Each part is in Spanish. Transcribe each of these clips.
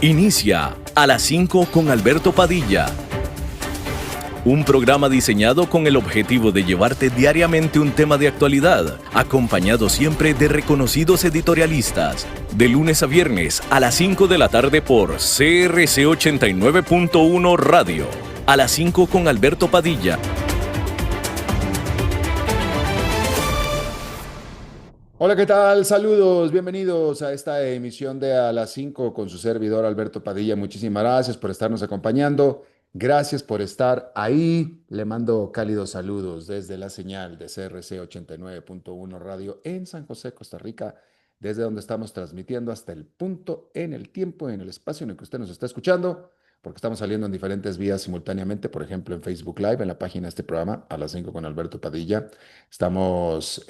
Inicia a las 5 con Alberto Padilla. Un programa diseñado con el objetivo de llevarte diariamente un tema de actualidad, acompañado siempre de reconocidos editorialistas. De lunes a viernes a las 5 de la tarde por CRC 89.1 Radio. A las 5 con Alberto Padilla. Hola, ¿qué tal? Saludos, bienvenidos a esta emisión de A las 5 con su servidor Alberto Padilla. Muchísimas gracias por estarnos acompañando. Gracias por estar ahí. Le mando cálidos saludos desde la señal de CRC 89.1 Radio en San José, Costa Rica, desde donde estamos transmitiendo hasta el punto, en el tiempo, en el espacio en el que usted nos está escuchando, porque estamos saliendo en diferentes vías simultáneamente, por ejemplo, en Facebook Live, en la página de este programa, A las 5 con Alberto Padilla. Estamos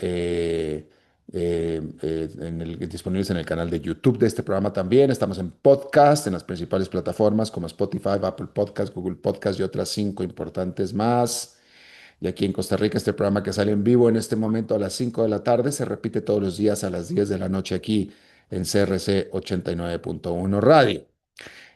disponibles en el canal de YouTube de este programa también. Estamos en podcast, en las principales plataformas como Spotify, Apple Podcast, Google Podcast y otras 5 importantes más. Y aquí en Costa Rica, este programa que sale en vivo en este momento a las 5 de la tarde, se repite todos los días a las 10 de la noche aquí en CRC 89.1 Radio.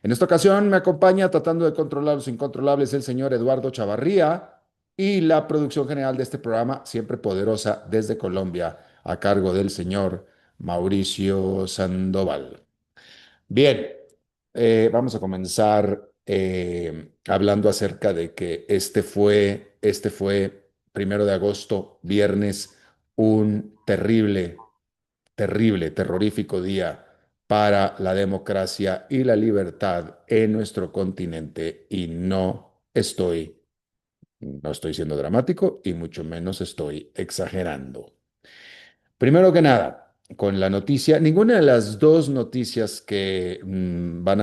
En esta ocasión me acompaña, tratando de controlar los incontrolables, el señor Eduardo Chavarría, y la producción general de este programa, siempre poderosa desde Colombia, a cargo del señor Mauricio Sandoval. Bien, vamos a comenzar hablando acerca de que este fue 1 de agosto, viernes, un terrible, terrorífico día para la democracia y la libertad en nuestro continente, y no estoy siendo dramático y mucho menos estoy exagerando. Primero que nada, con la noticia, ninguna de las dos noticias que voy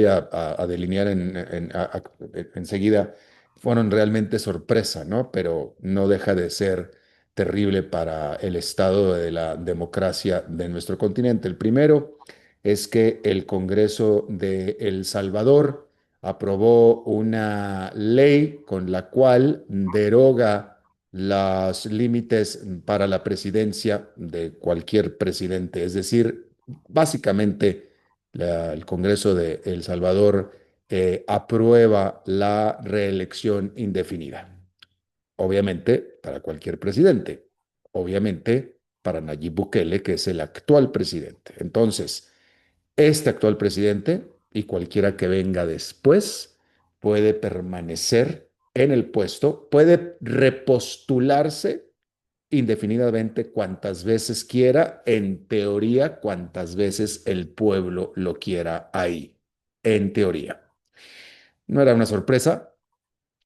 a delinear enseguida fueron realmente sorpresa, ¿no? Pero no deja de ser terrible para el estado de la democracia de nuestro continente. El primero es que el Congreso de El Salvador aprobó una ley con la cual deroga los límites para la presidencia de cualquier presidente. Es decir, básicamente el Congreso de El Salvador aprueba la reelección indefinida. Obviamente para cualquier presidente. Obviamente para Nayib Bukele, que es el actual presidente. Entonces, este actual presidente y cualquiera que venga después puede permanecer en el puesto, puede repostularse indefinidamente cuantas veces quiera, en teoría, cuantas veces el pueblo lo quiera ahí, en teoría. No era una sorpresa,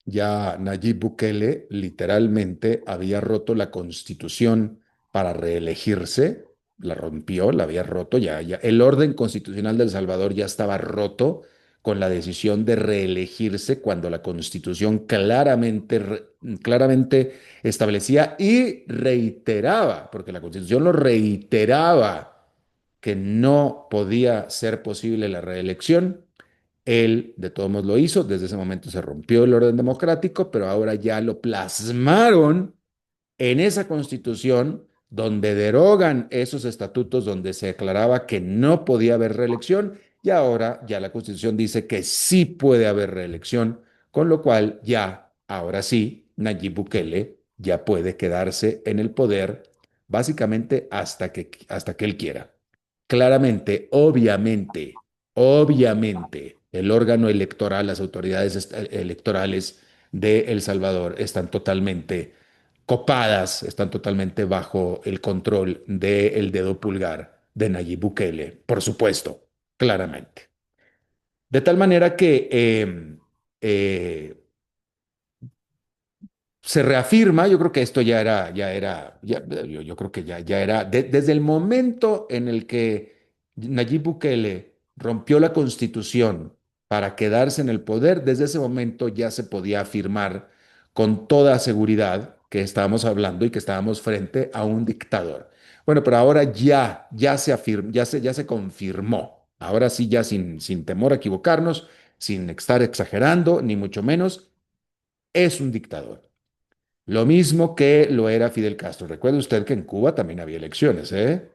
ya Nayib Bukele literalmente había roto la constitución para reelegirse, la rompió, la había roto, ya. El orden constitucional de El Salvador ya estaba roto con la decisión de reelegirse cuando la constitución claramente establecía y reiteraba, porque la constitución lo reiteraba, que no podía ser posible la reelección. Él, de todos modos, lo hizo. Desde ese momento se rompió el orden democrático, pero ahora ya lo plasmaron en esa constitución donde derogan esos estatutos donde se declaraba que no podía haber reelección, y ahora ya la constitución dice que sí puede haber reelección, con lo cual ya, ahora sí, Nayib Bukele ya puede quedarse en el poder básicamente hasta que él quiera. Claramente, obviamente, el órgano electoral, las autoridades electorales de El Salvador están totalmente copadas, están totalmente bajo el control del dedo pulgar de Nayib Bukele, por supuesto, claramente. De tal manera que se reafirma. Yo creo que esto yo creo que ya era, desde el momento en el que Nayib Bukele rompió la constitución para quedarse en el poder, desde ese momento ya se podía afirmar con toda seguridad que estábamos hablando y que estábamos frente a un dictador. Bueno, pero ahora ya se afirmó, ya se confirmó. Ahora sí, ya sin temor a equivocarnos, sin estar exagerando, ni mucho menos, es un dictador. Lo mismo que lo era Fidel Castro. Recuerde usted que en Cuba también había elecciones, ¿eh?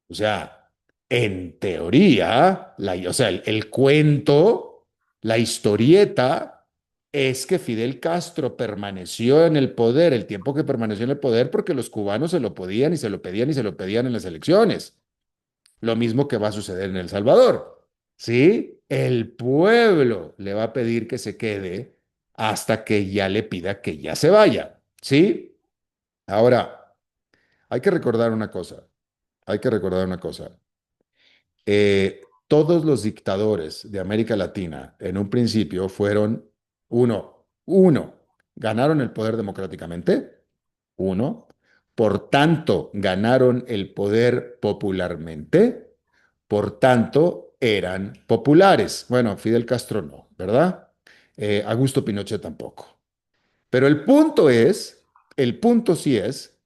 O sea, En teoría, o sea, el cuento, la historieta, es que Fidel Castro permaneció en el poder el tiempo que permaneció en el poder porque los cubanos se lo podían y se lo pedían y se lo pedían en las elecciones. Lo mismo que va a suceder en El Salvador. ¿Sí? El pueblo le va a pedir que se quede hasta que ya le pida que ya se vaya. ¿Sí? Ahora, hay que recordar una cosa. Hay que recordar una cosa. Todos los dictadores de América Latina en un principio fueron uno, ganaron el poder democráticamente, uno, por tanto, ganaron el poder popularmente, por tanto, eran populares. Bueno, Fidel Castro no, ¿verdad? Augusto Pinochet tampoco. Pero el punto sí es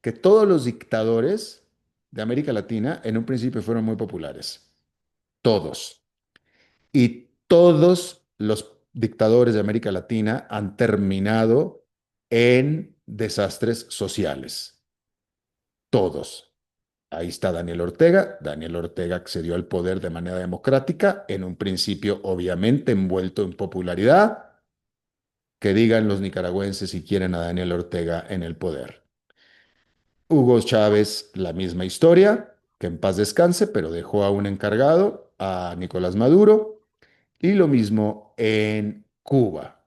que todos los dictadores de América Latina en un principio fueron muy populares. Todos. Y todos los dictadores de América Latina han terminado en desastres sociales. Todos. Ahí está Daniel Ortega. Daniel Ortega accedió al poder de manera democrática, en un principio obviamente envuelto en popularidad. Que digan los nicaragüenses si quieren a Daniel Ortega en el poder. Hugo Chávez, la misma historia, que en paz descanse, pero dejó a un encargado, a Nicolás Maduro, y lo mismo en Cuba.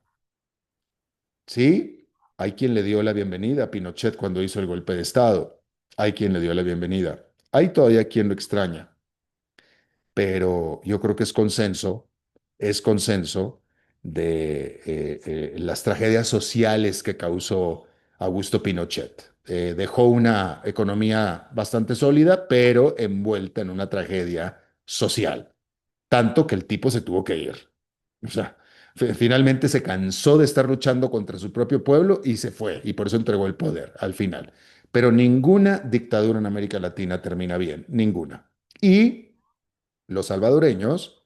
¿Sí? Hay quien le dio la bienvenida a Pinochet cuando hizo el golpe de Estado. Hay quien le dio la bienvenida. Hay todavía quien lo extraña, pero yo creo que es consenso de las tragedias sociales que causó Augusto Pinochet. Dejó una economía bastante sólida, pero envuelta en una tragedia social, tanto que el tipo se tuvo que ir. O sea, finalmente se cansó de estar luchando contra su propio pueblo y se fue, y por eso entregó el poder al final. Pero ninguna dictadura en América Latina termina bien, ninguna. Y los salvadoreños,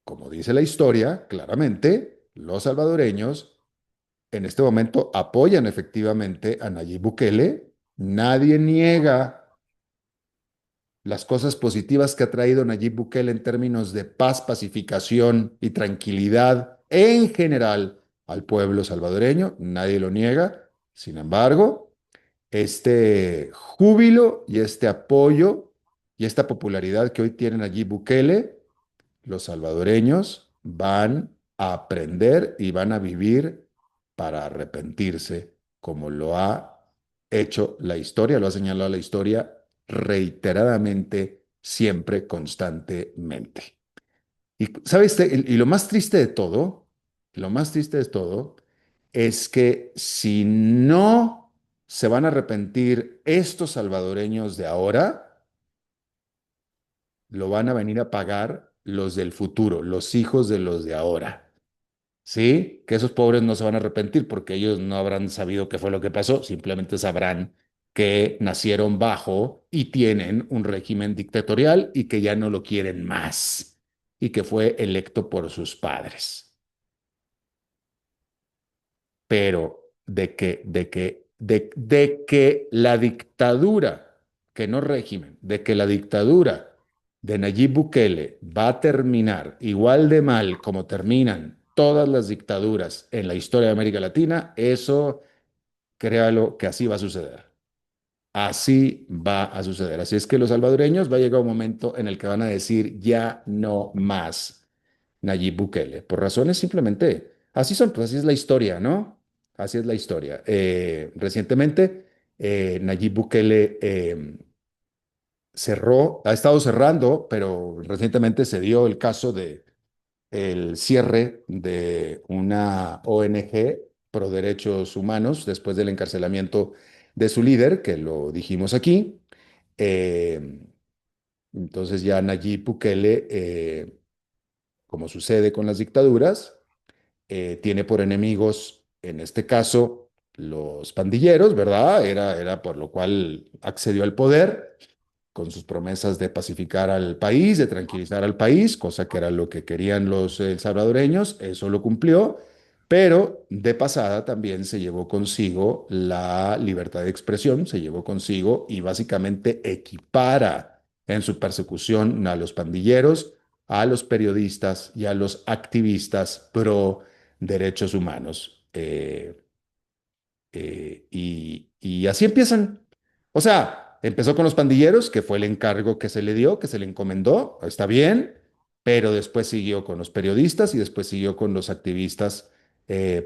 como dice la historia, claramente, los salvadoreños en este momento apoyan efectivamente a Nayib Bukele. Nadie niega las cosas positivas que ha traído Nayib Bukele en términos de paz, pacificación y tranquilidad en general al pueblo salvadoreño. Nadie lo niega. Sin embargo, este júbilo y este apoyo y esta popularidad que hoy tiene Nayib Bukele, los salvadoreños van a aprender y van a vivir para arrepentirse, como lo ha hecho la historia, lo ha señalado la historia reiteradamente, siempre, constantemente. Y sabes, y lo más triste de todo, lo más triste de todo, es que si no se van a arrepentir estos salvadoreños de ahora, lo van a venir a pagar los del futuro, los hijos de los de ahora. ¿Sí? Que esos pobres no se van a arrepentir porque ellos no habrán sabido qué fue lo que pasó, simplemente sabrán que nacieron bajo y tienen un régimen dictatorial y que ya no lo quieren más y que fue electo por sus padres. Pero de que la dictadura, que no régimen, de que la dictadura de Nayib Bukele va a terminar igual de mal como terminan todas las dictaduras en la historia de América Latina, eso créalo que así va a suceder. Así va a suceder. Así es que los salvadoreños va a llegar un momento en el que van a decir ya no más Nayib Bukele, por razones simplemente, así son, pues así es la historia, ¿no? Así es la historia. Recientemente, Nayib Bukele ha estado cerrando, pero recientemente se dio el caso de el cierre de una ONG pro derechos humanos después del encarcelamiento de su líder, que lo dijimos aquí. Eh, entonces ya Nayib Bukele, como sucede con las dictaduras, tiene por enemigos, en este caso, los pandilleros, ¿verdad? Era por lo cual accedió al poder con sus promesas de pacificar al país, de tranquilizar al país, cosa que era lo que querían los salvadoreños, eso lo cumplió, pero de pasada también se llevó consigo la libertad de expresión, se llevó consigo y básicamente equipara en su persecución a los pandilleros, a los periodistas y a los activistas pro derechos humanos. Y así empiezan. O sea, empezó con los pandilleros, que fue el encargo que se le dio, que se le encomendó, está bien, pero después siguió con los periodistas y después siguió con los activistas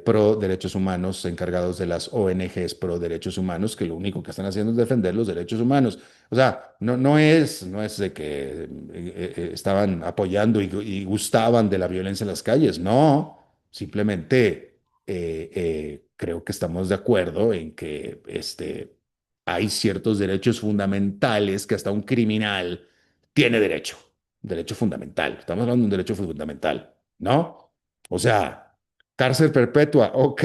pro derechos humanos encargados de las ONGs pro derechos humanos, que lo único que están haciendo es defender los derechos humanos. O sea, no es de que estaban apoyando y gustaban de la violencia en las calles, no, simplemente creo que estamos de acuerdo en que hay ciertos derechos fundamentales que hasta un criminal tiene derecho fundamental. Estamos hablando de un derecho fundamental, ¿no? O sea, cárcel perpetua, ok,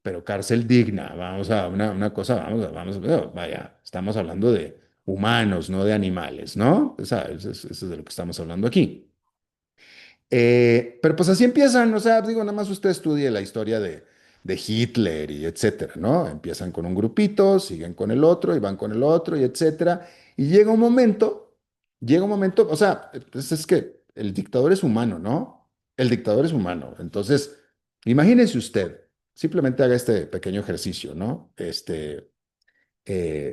pero cárcel digna. Vamos a una cosa, vaya, estamos hablando de humanos, no de animales, ¿no? Eso es de lo que estamos hablando aquí. Pero pues así empiezan, o sea, digo, nada más usted estudie la historia de Hitler y etcétera, ¿no? Empiezan con un grupito, siguen con el otro y van con el otro y etcétera. Y llega un momento, o sea, pues es que el dictador es humano, ¿no? El dictador es humano. Entonces, imagínese usted, simplemente haga este pequeño ejercicio, ¿no?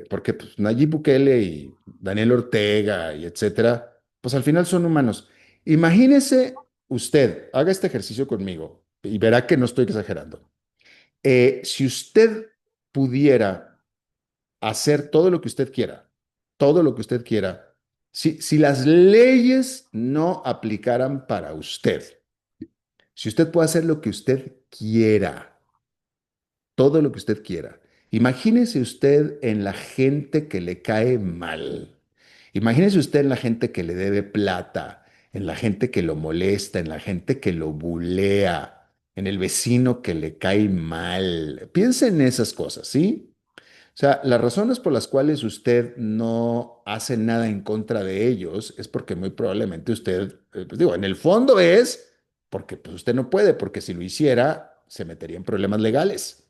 Porque pues, Nayib Bukele y Daniel Ortega y etcétera, pues al final son humanos. Imagínese usted, haga este ejercicio conmigo y verá que no estoy exagerando. Si usted pudiera hacer todo lo que usted quiera, todo lo que usted quiera, si las leyes no aplicaran para usted, si usted puede hacer lo que usted quiera, todo lo que usted quiera. Imagínese usted en la gente que le cae mal. Imagínese usted en la gente que le debe plata, en la gente que lo molesta, en la gente que lo bulea, en el vecino que le cae mal. Piense en esas cosas, ¿sí? O sea, las razones por las cuales usted no hace nada en contra de ellos es porque muy probablemente usted, pues digo, en el fondo es porque pues usted no puede, porque si lo hiciera se metería en problemas legales.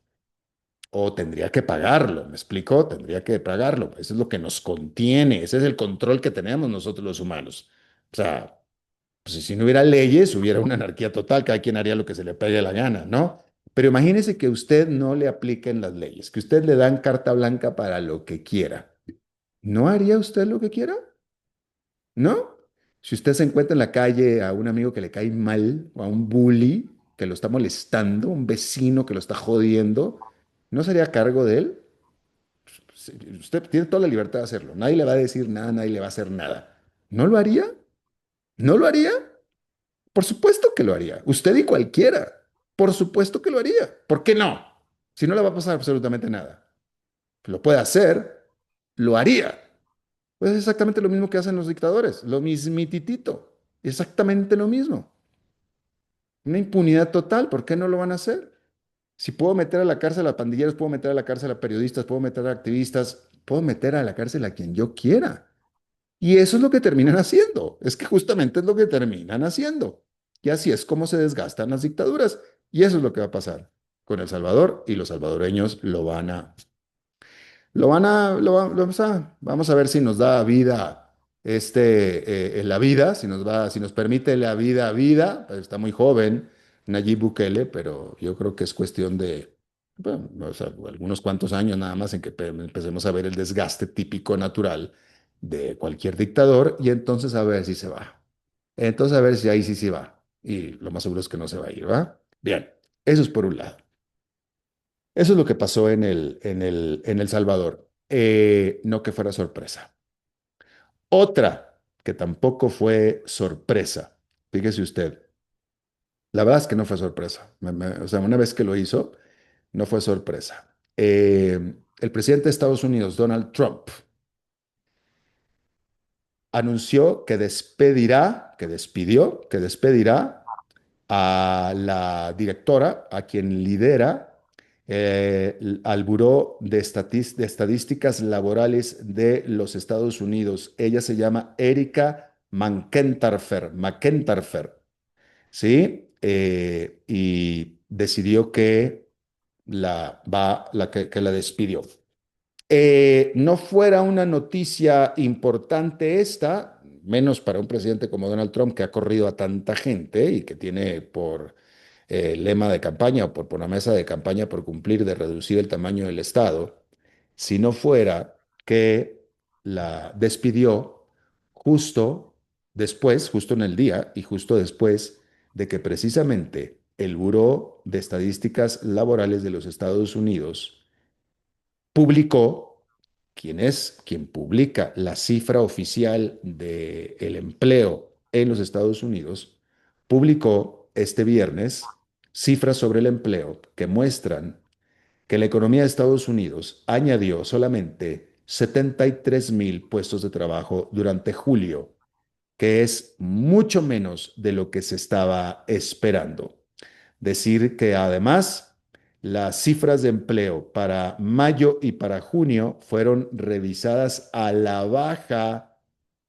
O tendría que pagarlo, ¿me explico? Tendría que pagarlo. Eso es lo que nos contiene, ese es el control que tenemos nosotros los humanos. O sea, pues si no hubiera leyes, hubiera una anarquía total, cada quien haría lo que se le pegue la gana, ¿no? Pero imagínese que usted no le apliquen las leyes, que usted le dan carta blanca para lo que quiera. ¿No haría usted lo que quiera? ¿No? Si usted se encuentra en la calle a un amigo que le cae mal o a un bully que lo está molestando, un vecino que lo está jodiendo, ¿no sería cargo de él? Sí, usted tiene toda la libertad de hacerlo. Nadie le va a decir nada, nadie le va a hacer nada. ¿No lo haría? ¿No lo haría? Por supuesto que lo haría. Usted y cualquiera. Por supuesto que lo haría. ¿Por qué no? Si no le va a pasar absolutamente nada. Lo puede hacer, lo haría. Pues es exactamente lo mismo que hacen los dictadores. Lo mismititito. Exactamente lo mismo. Una impunidad total. ¿Por qué no lo van a hacer? Si puedo meter a la cárcel a pandilleros, puedo meter a la cárcel a periodistas, puedo meter a activistas, puedo meter a la cárcel a quien yo quiera. Y eso es lo que terminan haciendo. Es que justamente es lo que terminan haciendo. Y así es como se desgastan las dictaduras. Y eso es lo que va a pasar con El Salvador y los salvadoreños vamos a ver si nos da vida en la vida, si nos permite la vida. Está muy joven Nayib Bukele, pero yo creo que es cuestión de, bueno, o sea, algunos cuantos años nada más en que empecemos a ver el desgaste típico natural de cualquier dictador y entonces a ver si se va. Entonces a ver si ahí sí se va. Y lo más seguro es que no se va a ir, ¿va? Bien, eso es por un lado. Eso es lo que pasó en el Salvador. No que fuera sorpresa. Otra que tampoco fue sorpresa. Fíjese usted, la verdad es que no fue sorpresa. O sea, una vez que lo hizo, no fue sorpresa. El presidente de Estados Unidos, Donald Trump, anunció que despedirá a la directora, a quien lidera al Buró de Estadísticas Laborales de los Estados Unidos. Ella se llama Erika McEntarfer, ¿sí? Y decidió que la despidió. No fuera una noticia importante esta, menos para un presidente como Donald Trump que ha corrido a tanta gente y que tiene por lema de campaña o por promesa de campaña por cumplir de reducir el tamaño del Estado, si no fuera que la despidió justo después, justo en el día y justo después de que precisamente el Buró de Estadísticas Laborales de los Estados Unidos publicó, quien publica la cifra oficial del empleo en los Estados Unidos, publicó este viernes cifras sobre el empleo que muestran que la economía de Estados Unidos añadió solamente 73,000 puestos de trabajo durante julio, que es mucho menos de lo que se estaba esperando. Decir que además las cifras de empleo para mayo y para junio fueron revisadas a la baja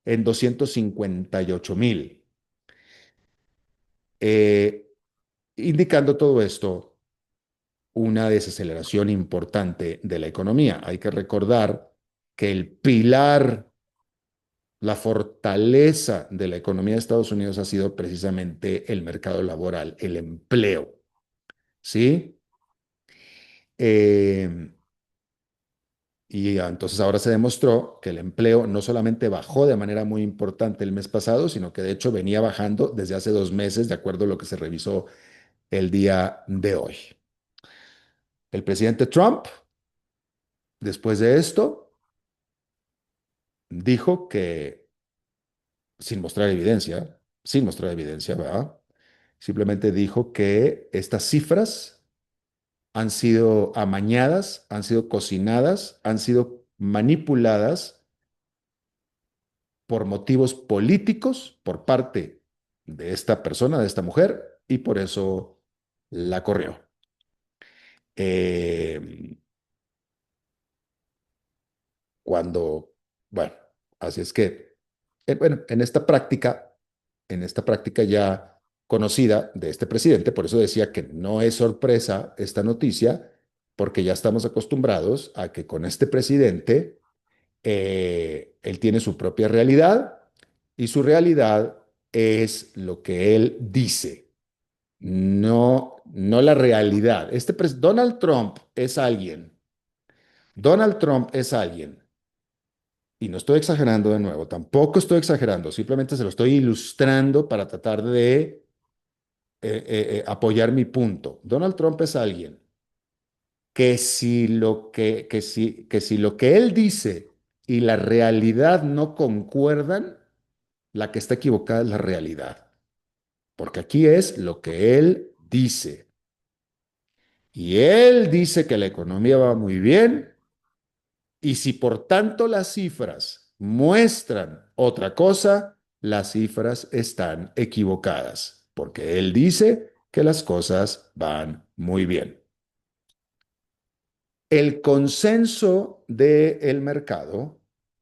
en 258,000. Eh, Indicando todo esto, una desaceleración importante de la economía. Hay que recordar que el pilar, la fortaleza de la economía de Estados Unidos ha sido precisamente el mercado laboral, el empleo, ¿sí? Eh, y entonces ahora se demostró que el empleo no solamente bajó de manera muy importante el mes pasado, sino que de hecho venía bajando desde hace 2 meses, de acuerdo a lo que se revisó el día de hoy. El presidente Trump, después de esto, dijo que, sin mostrar evidencia, ¿verdad? Simplemente dijo que estas cifras han sido amañadas, han sido cocinadas, han sido manipuladas por motivos políticos por parte de esta persona, de esta mujer, y por eso la corrió. Eh, cuando, bueno, así es que, bueno, en esta práctica ya conocida de este presidente, por eso decía que no es sorpresa esta noticia, porque ya estamos acostumbrados a que con este presidente él tiene su propia realidad y su realidad es lo que él dice, no la realidad. Donald Trump es alguien, y no estoy exagerando de nuevo, tampoco estoy exagerando, simplemente se lo estoy ilustrando para tratar de apoyar mi punto. Donald Trump es alguien que si lo que él dice y la realidad no concuerdan, la que está equivocada es la realidad, porque aquí es lo que él dice. Y él dice que la economía va muy bien, y si por tanto las cifras muestran otra cosa, las cifras están equivocadas, porque él dice que las cosas van muy bien. El consenso del mercado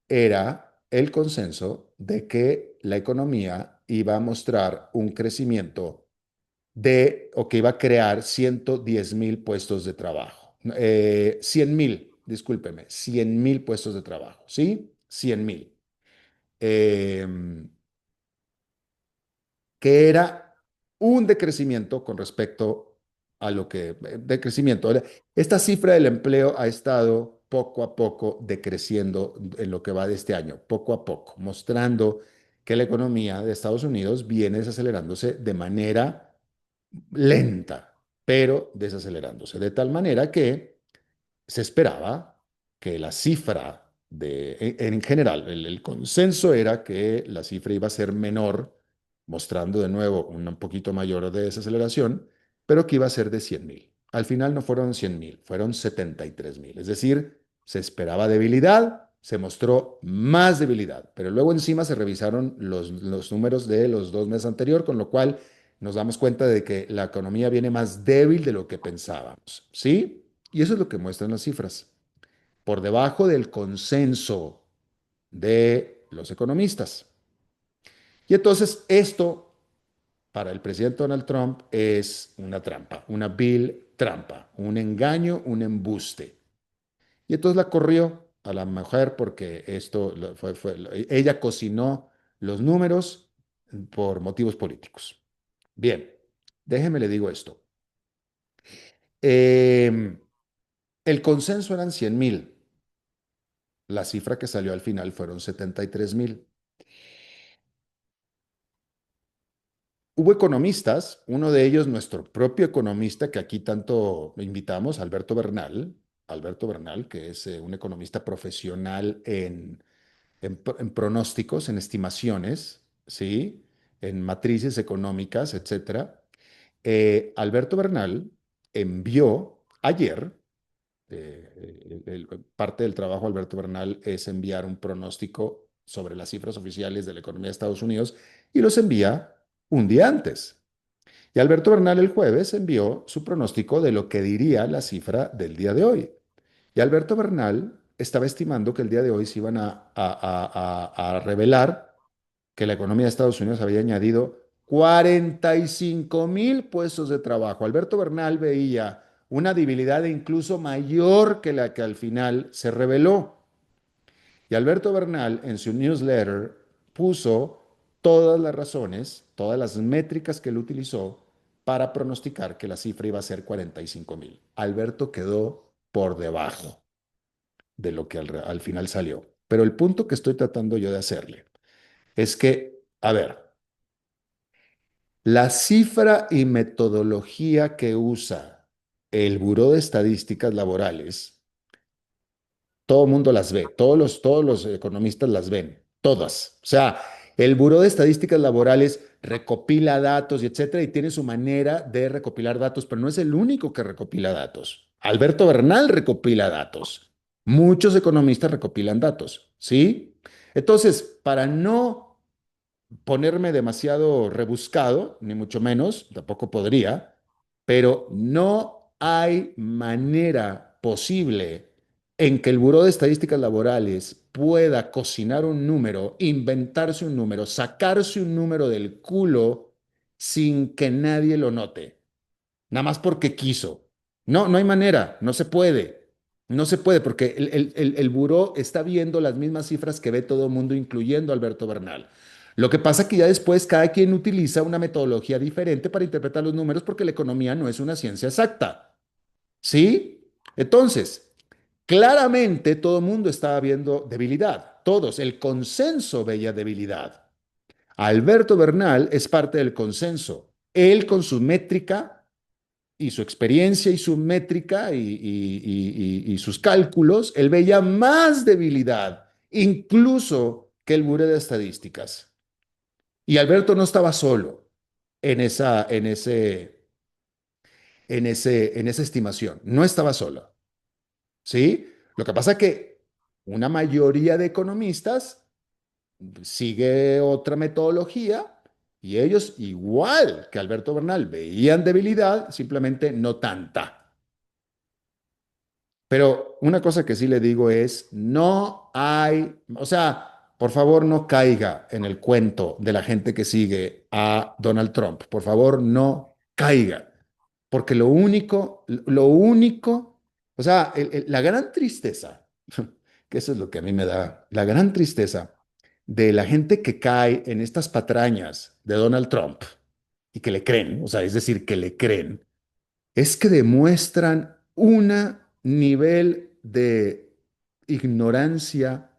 era el consenso de que la economía iba a mostrar un crecimiento o que iba a crear 110,000 puestos de trabajo. 100,000, discúlpeme, 100,000 puestos de trabajo, ¿sí? 100,000. Eh, que era un decrecimiento con respecto a lo que, decrecimiento. Esta cifra del empleo ha estado poco a poco decreciendo en lo que va de este año, poco a poco, mostrando que la economía de Estados Unidos viene desacelerándose de manera lenta, pero desacelerándose, de tal manera que se esperaba que la cifra en general, el consenso era que la cifra iba a ser menor, mostrando de nuevo un poquito mayor de desaceleración, pero que iba a ser de 100,000. Al final no fueron 100,000, fueron 73,000. Es decir, se esperaba debilidad, se mostró más debilidad, pero luego encima se revisaron los números de los 2 meses anteriores, con lo cual nos damos cuenta de que la economía viene más débil de lo que pensábamos, ¿sí? Y eso es lo que muestran las cifras, por debajo del consenso de los economistas. Y entonces esto para el presidente Donald Trump es una trampa, una vil trampa, un engaño, un embuste. Y entonces la corrió. a la mujer porque ella cocinó los números por motivos políticos. Bien, déjeme le digo esto. Eh, el consenso eran 100,000. La cifra que salió al final fueron 73,000. Hubo economistas, uno de ellos nuestro propio economista que aquí tanto invitamos, Alberto Bernal, que es un economista profesional en pronósticos, en estimaciones, ¿sí? En matrices económicas, etcétera. Alberto Bernal envió ayer, parte del trabajo de Alberto Bernal es enviar un pronóstico sobre las cifras oficiales de la economía de Estados Unidos y los envía un día antes. Y Alberto Bernal el jueves envió su pronóstico de lo que diría la cifra del día de hoy. Y Alberto Bernal estaba estimando que el día de hoy se iban a revelar que la economía de Estados Unidos había añadido 45,000 puestos de trabajo. Alberto Bernal veía una debilidad incluso mayor que la que al final se reveló. Y Alberto Bernal en su newsletter puso todas las razones, todas las métricas que él utilizó para pronosticar que la cifra iba a ser 45,000. Alberto quedó por debajo de lo que al final salió. Pero el punto que estoy tratando yo de hacerle es que, a ver, la cifra y metodología que usa el Buró de Estadísticas Laborales, todo el mundo las ve, todos los economistas las ven, todas. O sea, el Buró de Estadísticas Laborales recopila datos y etcétera, y tiene su manera de recopilar datos, pero no es el único que recopila datos. Alberto Bernal recopila datos. Muchos economistas recopilan datos, ¿sí? Entonces, para no ponerme demasiado rebuscado, ni mucho menos, tampoco podría, pero no hay manera posible en que el Buró de Estadísticas Laborales pueda cocinar un número, inventarse un número, sacarse un número del culo sin que nadie lo note, nada más porque quiso. No, no hay manera, no se puede. No se puede porque el buró está viendo las mismas cifras que ve todo el mundo, incluyendo Alberto Bernal. Lo que pasa es que ya después cada quien utiliza una metodología diferente para interpretar los números porque la economía no es una ciencia exacta. ¿Sí? Entonces, claramente todo el mundo estaba viendo debilidad. Todos, el consenso veía debilidad. Alberto Bernal es parte del consenso. Él con su métrica y su experiencia y su métrica y sus cálculos, él veía más debilidad, incluso que el Buró de Estadísticas. Y Alberto no estaba solo en esa estimación, no estaba solo, ¿sí? Lo que pasa es que una mayoría de economistas sigue otra metodología y ellos, igual que Alberto Bernal, veían debilidad, simplemente no tanta. Pero una cosa que sí le digo es, no hay, o sea, por favor no caiga en el cuento de la gente que sigue a Donald Trump. Por favor, no caiga. Porque lo único, o sea, la gran tristeza, que eso es lo que a mí me da, la gran tristeza de la gente que cae en estas patrañas de Donald Trump y que le creen, o sea, es decir, que le creen, es que demuestran un nivel de ignorancia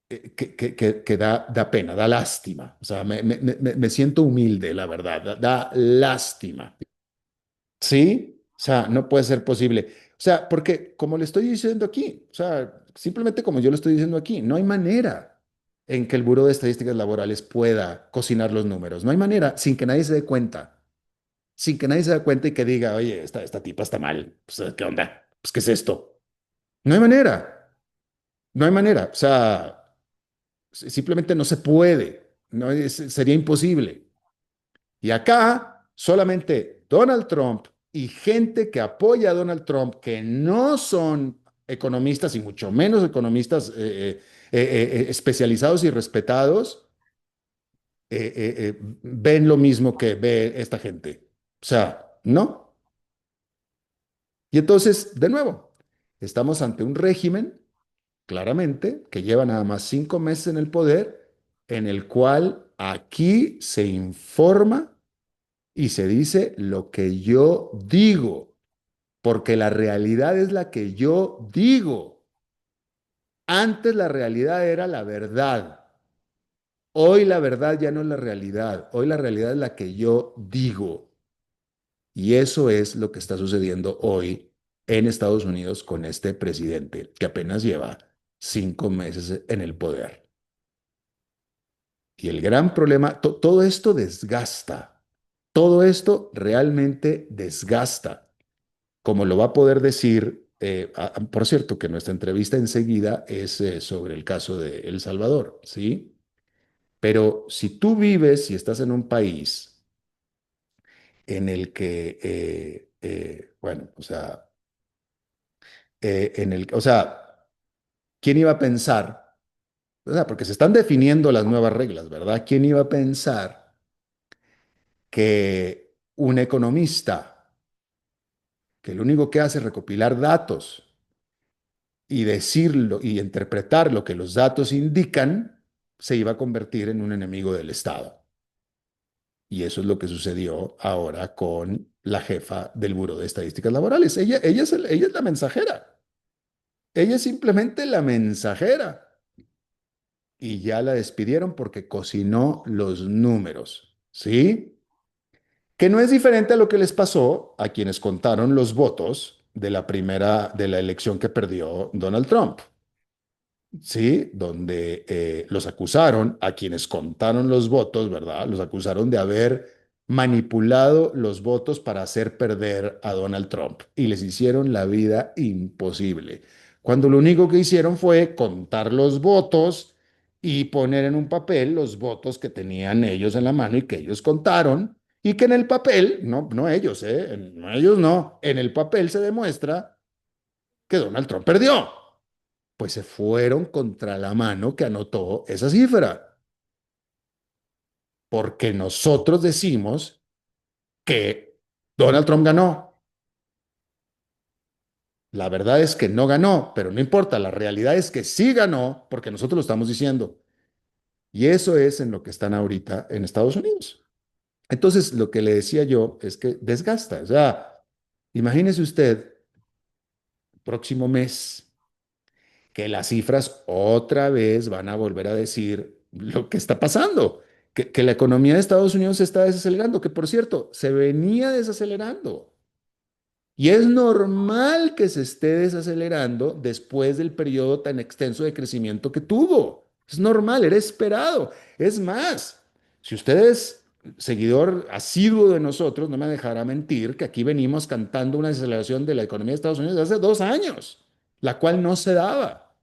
que da pena, da lástima. O sea, me siento humilde, la verdad, da lástima. ¿Sí? O sea, no puede ser posible. O sea, porque como le estoy diciendo aquí, o sea, simplemente como yo lo estoy diciendo aquí, no hay manera en que el Buró de Estadísticas Laborales pueda cocinar los números. No hay manera sin que nadie se dé cuenta. Sin que nadie se dé cuenta y que diga, oye, esta tipa está mal. Pues, ¿qué onda? Pues, ¿qué es esto? No hay manera. No hay manera. O sea, simplemente no se puede. No, sería imposible. Y acá solamente Donald Trump y gente que apoya a Donald Trump, que no son economistas y mucho menos economistas especializados y respetados, ven lo mismo que ve esta gente. O sea, no. Y entonces, de nuevo, estamos ante un régimen. claramente, que lleva nada más 5 meses en el poder, en el cual aquí se informa y se dice lo que yo digo, porque la realidad es la que yo digo. Antes la realidad era la verdad. Hoy la verdad ya no es la realidad. Hoy la realidad es la que yo digo. Y eso es lo que está sucediendo hoy en Estados Unidos con este presidente que apenas lleva 5 meses en el poder. Y el gran problema, todo esto desgasta. Todo esto realmente desgasta, como lo va a poder decir, por cierto, que nuestra entrevista enseguida es sobre el caso de El Salvador, ¿sí? Pero si tú vives y estás en un país en el que, bueno, o sea, o sea, ¿quién iba a pensar? O sea, porque se están definiendo las nuevas reglas, ¿verdad? ¿Quién iba a pensar que un economista que lo único que hace es recopilar datos y decirlo y interpretar lo que los datos indican, se iba a convertir en un enemigo del Estado? Y eso es lo que sucedió ahora con la jefa del Buró de Estadísticas Laborales. Ella es la mensajera. Ella es simplemente la mensajera. Y ya la despidieron porque cocinó los números, ¿sí? Que no es diferente a lo que les pasó a quienes contaron los votos de la elección que perdió Donald Trump. Sí, donde los acusaron, a quienes contaron los votos, ¿verdad? Los acusaron de haber manipulado los votos para hacer perder a Donald Trump y les hicieron la vida imposible. Cuando lo único que hicieron fue contar los votos y poner en un papel los votos que tenían ellos en la mano y que ellos contaron y que en el papel, no ellos, no ellos no, en el papel se demuestra que Donald Trump perdió. Pues se fueron contra la mano que anotó esa cifra, porque nosotros decimos que Donald Trump ganó. La verdad es que no ganó, pero no importa, la realidad es que sí ganó, porque nosotros lo estamos diciendo. Y eso es en lo que están ahorita en Estados Unidos. Entonces, lo que le decía yo es que desgasta. O sea, imagínese usted, próximo mes, que las cifras otra vez van a volver a decir lo que está pasando, que la economía de Estados Unidos se está desacelerando, que por cierto, se venía desacelerando. Y es normal que se esté desacelerando después del periodo tan extenso de crecimiento que tuvo. Es normal, era esperado. Es más, si usted es seguidor asiduo de nosotros, no me dejará mentir que aquí venimos cantando una desaceleración de la economía de Estados Unidos desde hace 2 años, la cual no se daba.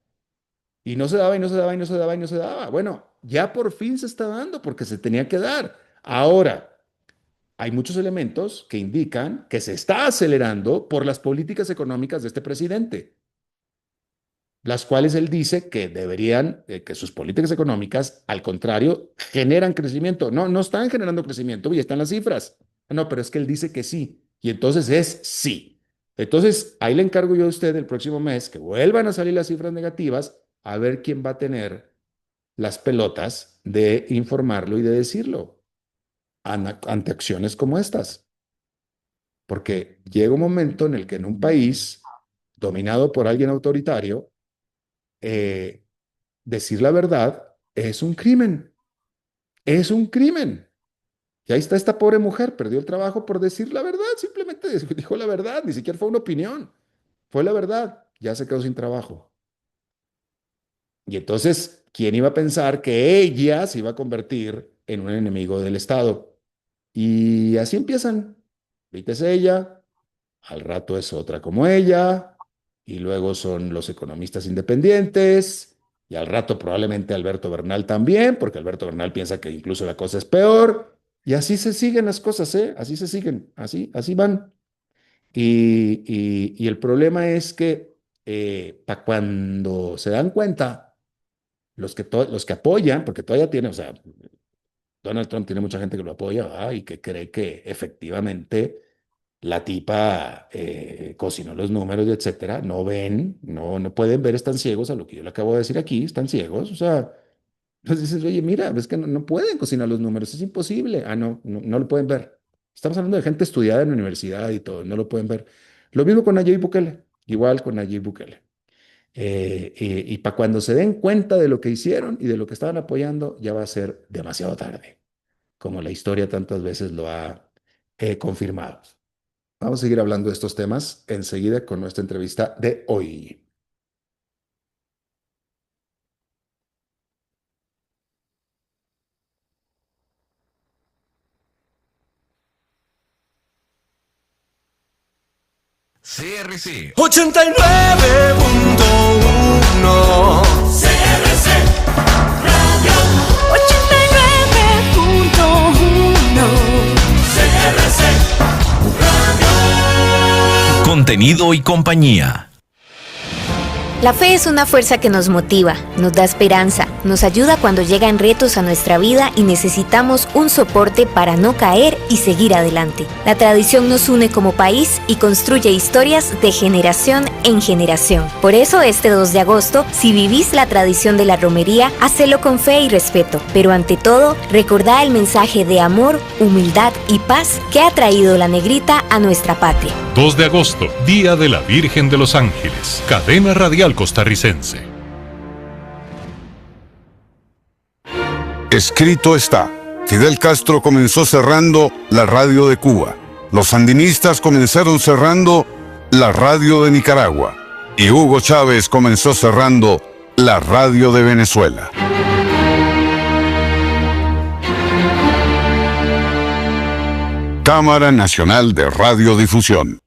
Y no se daba, y no se daba, y no se daba, y no se daba. Bueno, ya por fin se está dando porque se tenía que dar. Ahora, hay muchos elementos que indican que se está acelerando por las políticas económicas de este presidente, las cuales él dice que deberían, que sus políticas económicas, al contrario, generan crecimiento. No, no están generando crecimiento, y están las cifras. No, pero es que él dice que sí, y entonces es sí. Entonces, ahí le encargo yo a usted el próximo mes que vuelvan a salir las cifras negativas, a ver quién va a tener las pelotas de informarlo y de decirlo ante acciones como estas. Porque llega un momento en el que en un país dominado por alguien autoritario, eh, decir la verdad es un crimen. Es un crimen. Y ahí está esta pobre mujer, perdió el trabajo por decir la verdad, simplemente dijo la verdad, ni siquiera fue una opinión, fue la verdad, ya se quedó sin trabajo. Y entonces, ¿quién iba a pensar que ella se iba a convertir en un enemigo del Estado? Y así empiezan. Ahorita es ella, al rato es otra como ella, y luego son los economistas independientes, y al rato probablemente Alberto Bernal también, porque Alberto Bernal piensa que incluso la cosa es peor, y así se siguen las cosas, ¿eh? Así se siguen, así van. Y el problema es que para cuando se dan cuenta, los que apoyan, porque todavía tiene, o sea, Donald Trump tiene mucha gente que lo apoya, ¿verdad? Y que cree que efectivamente La tipa cocinó los números, etcétera. No ven, no pueden ver, están ciegos a lo que yo le acabo de decir aquí, están ciegos. O sea, pues dices, oye, mira, es que no pueden cocinar los números, es imposible. Ah, no lo pueden ver. Estamos hablando de gente estudiada en la universidad y todo, no lo pueden ver. Lo mismo con Nayib Bukele, igual con Nayib Bukele. Y para cuando se den cuenta de lo que hicieron y de lo que estaban apoyando, ya va a ser demasiado tarde, como la historia tantas veces lo ha confirmado. Vamos a seguir hablando de estos temas enseguida con nuestra entrevista de hoy. CRC 89.1. CRC Radio 89.1. CRC Radio. Contenido y compañía. La fe es una fuerza que nos motiva, nos da esperanza, nos ayuda cuando llegan retos a nuestra vida y necesitamos un soporte para no caer y seguir adelante. La tradición nos une como país y construye historias de generación en generación. Por eso este 2 de agosto, si vivís la tradición de la romería, hacelo con fe y respeto, pero ante todo, recordá el mensaje de amor, humildad y paz que ha traído la negrita a nuestra patria. 2 de agosto, Día de la Virgen de los Ángeles, cadena radial costarricense. Escrito está, Fidel Castro comenzó cerrando la radio de Cuba, los sandinistas comenzaron cerrando la radio de Nicaragua y Hugo Chávez comenzó cerrando la radio de Venezuela. Cámara Nacional de Radiodifusión.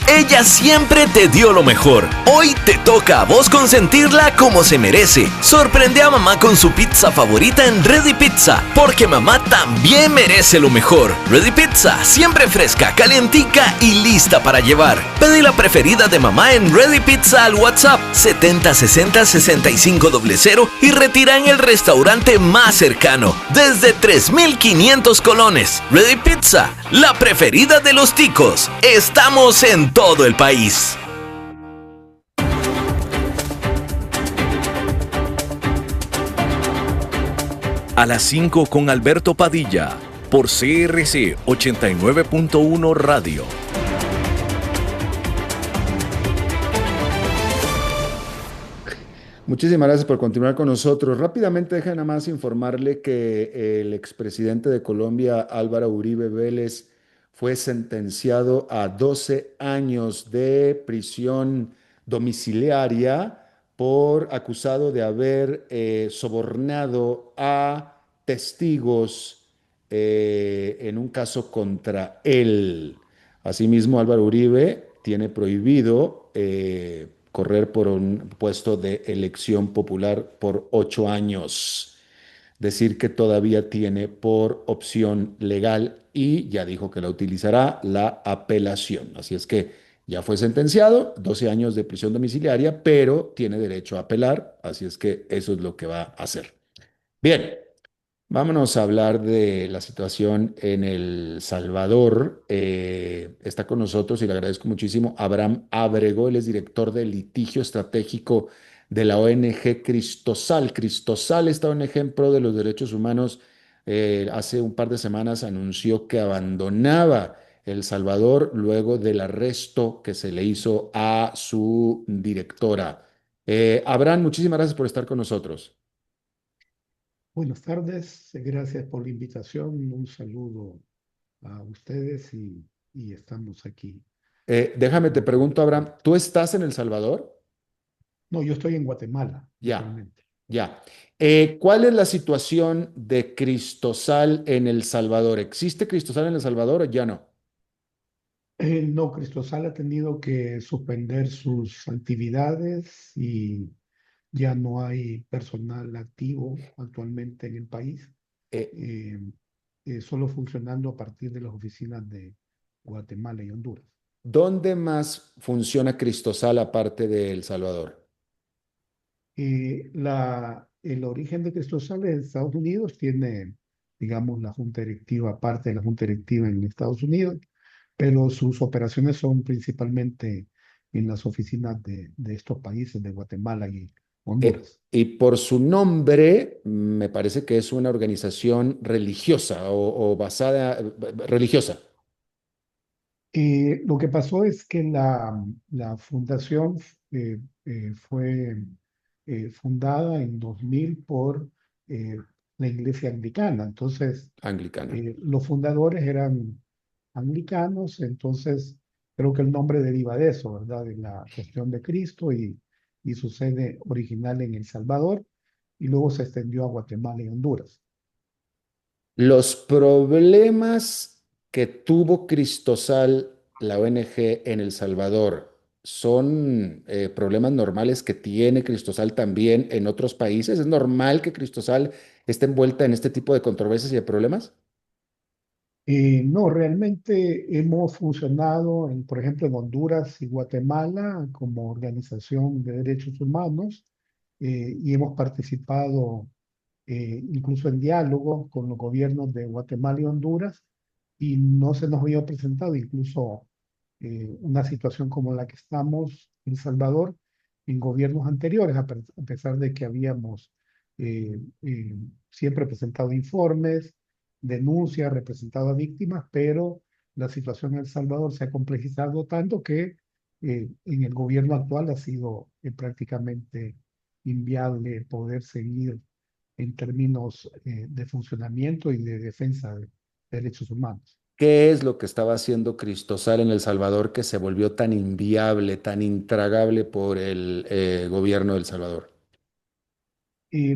Ella siempre te dio lo mejor. Hoy te toca a vos consentirla como se merece. Sorprende a mamá con su pizza favorita en Ready Pizza, porque mamá también merece lo mejor. Ready Pizza, siempre fresca, calientica y lista para llevar. Pedí la preferida de mamá en Ready Pizza al WhatsApp 7060-6500 y retira en el restaurante más cercano, desde 3.500 colones. Ready Pizza, la preferida de los ticos. Estamos en todo el país. A las 5 con Alberto Padilla, por CRC 89.1 Radio. Muchísimas gracias por continuar con nosotros. Rápidamente, deja nada más informarle que el expresidente de Colombia, Álvaro Uribe Vélez, fue sentenciado a 12 años de prisión domiciliaria por acusado de haber sobornado a testigos en un caso contra él. Asimismo, Álvaro Uribe tiene prohibido correr por un puesto de elección popular por 8 años. Decir que todavía tiene por opción legal y ya dijo que la utilizará la apelación. Así es que ya fue sentenciado, 12 años de prisión domiciliaria, pero tiene derecho a apelar, así es que eso es lo que va a hacer. Bien, vámonos a hablar de la situación en El Salvador. Está con nosotros y le agradezco muchísimo Abraham Ábrego, él es director de litigio estratégico de la ONG Cristosal. Cristosal, esta ONG en pro de los derechos humanos, hace un par de semanas anunció que abandonaba El Salvador luego del arresto que se le hizo a su directora. Abraham, muchísimas gracias por estar con nosotros. Buenas tardes, gracias por la invitación, un saludo a ustedes y estamos aquí. Déjame te pregunto, Abraham, ¿tú estás en El Salvador? No, yo estoy en Guatemala Ya, actualmente. ya. ¿Cuál es la situación de Cristosal en El Salvador? ¿Existe Cristosal en El Salvador o ya no? No, Cristosal ha tenido que suspender sus actividades y ya no hay personal activo actualmente en el país, Eh, eh, solo funcionando a partir de las oficinas de Guatemala y Honduras. ¿Dónde más funciona Cristosal aparte de El Salvador? El origen de Cristosal en Estados Unidos tiene, digamos, la junta directiva, parte de la junta directiva en Estados Unidos, pero sus operaciones son principalmente en las oficinas de estos países, de Guatemala y Honduras. Y por su nombre, me parece que es una organización religiosa o basada religiosa. Lo que pasó es que la fundación fue fundada en 2000 por eh, la Iglesia Anglicana. Entonces, Anglicana. los fundadores eran anglicanos, entonces creo que el nombre deriva de eso, ¿verdad? De la cuestión de Cristo y su sede original en El Salvador, y luego se extendió a Guatemala y Honduras. Los problemas que tuvo Cristosal, la ONG en El Salvador, ¿son problemas normales que tiene Cristosal también en otros países? ¿Es normal que Cristosal esté envuelta en este tipo de controversias y de problemas? No, realmente hemos funcionado, por ejemplo, en Honduras y Guatemala como organización de derechos humanos, y hemos participado incluso en diálogo con los gobiernos de Guatemala y Honduras, y no se nos había presentado incluso una situación como la que estamos en El Salvador en gobiernos anteriores, a pesar de que habíamos siempre presentado informes, denuncias, representado a víctimas, pero la situación en El Salvador se ha complejizado tanto que en el gobierno actual ha sido prácticamente inviable poder seguir en términos de funcionamiento y de defensa de derechos humanos. ¿Qué es lo que estaba haciendo Cristosal en El Salvador que se volvió tan inviable, tan intragable por el gobierno de El Salvador?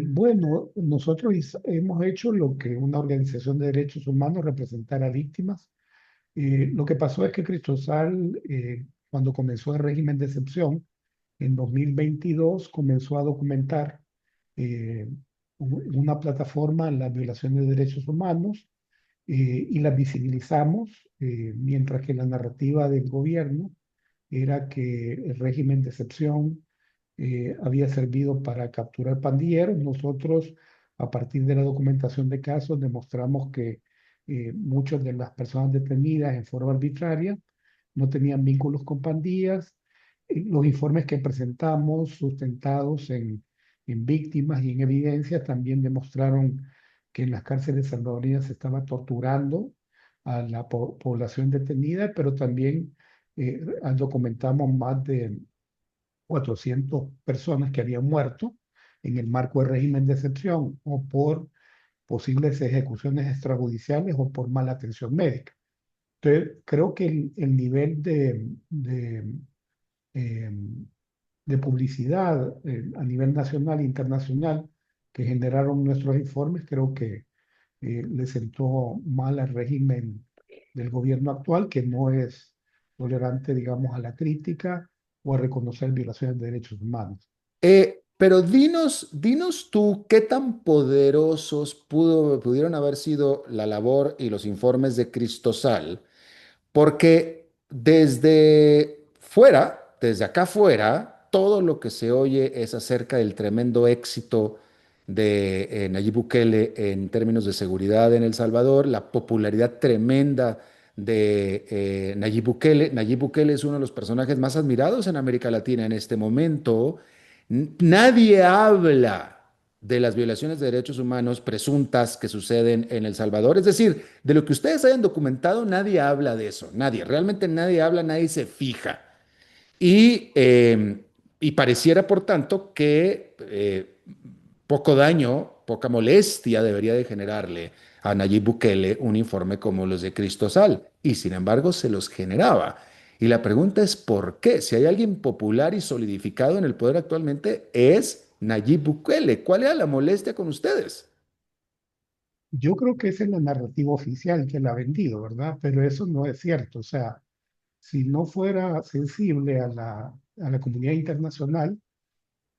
Bueno, nosotros hemos hecho lo que una organización de derechos humanos representar a víctimas. Lo que pasó es que Cristosal, cuando comenzó el régimen de excepción, en 2022 comenzó a documentar eh, una plataforma en las violaciones de derechos humanos, y las visibilizamos, mientras que la narrativa del gobierno era que el régimen de excepción había servido para capturar pandilleros. Nosotros, a partir de la documentación de casos, demostramos que muchas de las personas detenidas en forma arbitraria no tenían vínculos con pandillas. Los informes que presentamos, sustentados en víctimas y en evidencia, también demostraron que en las cárceles salvadoreñas se estaba torturando a la población detenida, pero también documentamos más de 400 personas que habían muerto en el marco del régimen de excepción, o por posibles ejecuciones extrajudiciales o por mala atención médica. Entonces, creo que el nivel eh, de publicidad a nivel nacional e internacional que generaron nuestros informes, creo que le sentó mal al régimen del gobierno actual, que no es tolerante, digamos, a la crítica o a reconocer violaciones de derechos humanos. Pero dinos tú qué tan poderosos pudieron haber sido la labor y los informes de Cristosal, porque desde fuera, desde acá afuera, todo lo que se oye es acerca del tremendo éxito de Nayib Bukele en términos de seguridad en El Salvador, la popularidad tremenda de Nayib Bukele. Nayib Bukele es uno de los personajes más admirados en América Latina en este momento. Nadie habla de las violaciones de derechos humanos presuntas que suceden en El Salvador. Es decir, de lo que ustedes hayan documentado, nadie habla de eso. Nadie, realmente nadie habla, nadie se fija. Y, eh, y pareciera, por tanto, que poco daño, poca molestia debería de generarle a Nayib Bukele un informe como los de Cristosal. Y sin embargo, se los generaba. Y la pregunta es ¿por qué? Si hay alguien popular y solidificado en el poder actualmente, es Nayib Bukele. ¿Cuál era la molestia con ustedes? Yo creo que esa es la narrativa oficial que la ha vendido, ¿verdad? Pero eso no es cierto. O sea, si no fuera sensible a la comunidad internacional,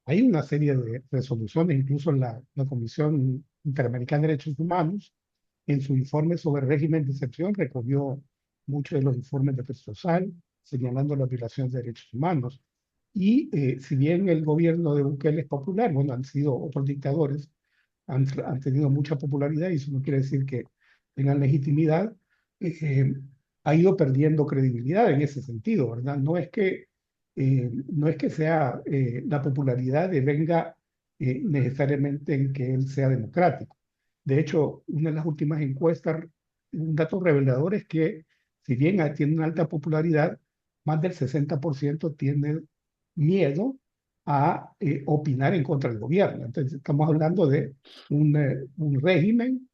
hay una serie de resoluciones, incluso la Comisión Interamericana de Derechos Humanos, en su informe sobre régimen de excepción, recogió muchos de los informes de Cristosal, señalando las violaciones de derechos humanos. Y si bien el gobierno de Bukele es popular, bueno, han sido otros dictadores, han tenido mucha popularidad, y eso no quiere decir que tengan legitimidad. ha ido perdiendo credibilidad en ese sentido, ¿verdad? No es que sea la popularidad venga necesariamente en que él sea democrático. De hecho, una de las últimas encuestas, un dato revelador es que si bien tiene una alta popularidad, más del 60% tiene miedo a opinar en contra del gobierno. Entonces, estamos hablando de un régimen